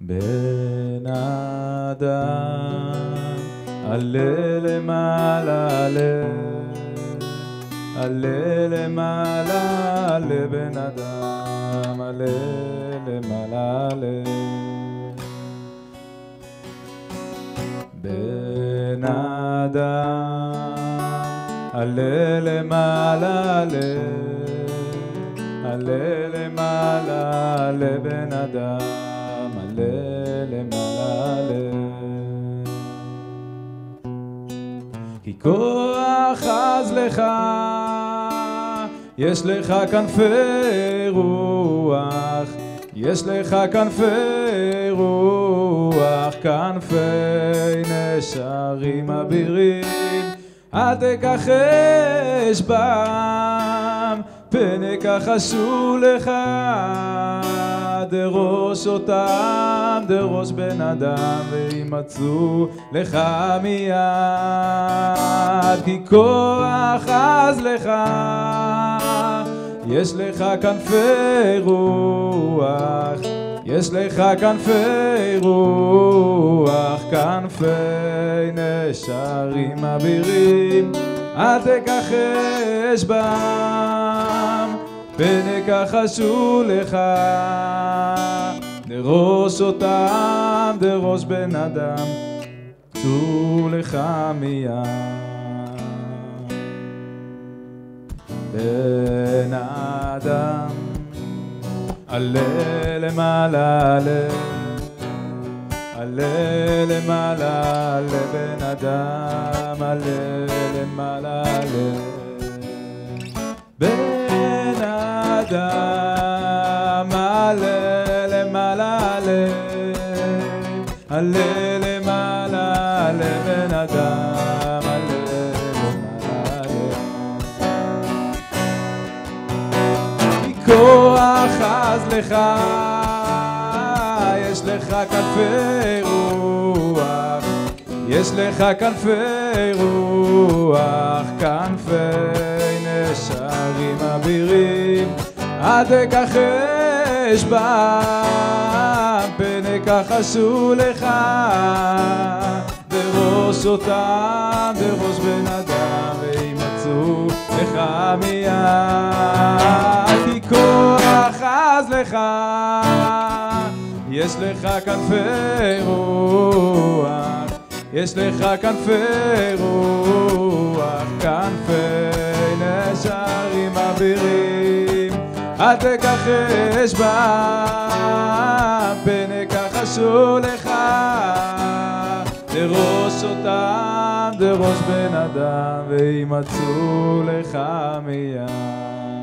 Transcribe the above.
בן אדם, עלה למעלה, עלה למעלה, עלה בן אדם, עלה למעלה, בן אדם, עלה למעלה, עלה למעלה, עלה בן אדם, עלה למעלה, כי כוח עז לך, יש לך כנפי רוח, יש לך כנפי רוח, כנפי נשרים אבירים, אל תכחש בם, פני כחשו לך, דרוש אותם, דרוש בן אדם, וימצאו לך מיד, כי כוח עז לך, יש לך כנפי רוח, יש לך כנפי רוח, כנפי נשרים אבירים, אל תכחש בם, פני כחשו לך, דרוש אותם, דרוש בן אדם, צאו לך מיד. בן אדם, עלה למעלה, עלה למעלה, עלה בן אדם, עלה למעלה, בן אדם, עלה למעלה, עלה למעלה, עלה בן אדם, עלה למעלה, כי כוח עז לך, יש לך כנפי רוח, יש לך כנפי רוח, כנפי נשרים אבירים, אל תכחש בם, פני כחשו לך, דרוש אותם, דרוש בן אדם, וימצאו לך מיד, כי כוח עז לך, יש לך כנפי רוח, יש לך כנפי רוח, כנפי נשרים אבירים, אל תכחש בם, פני כחשו לך, דרוש אותם, דרוש בן אדם, וימצאו לך מיד.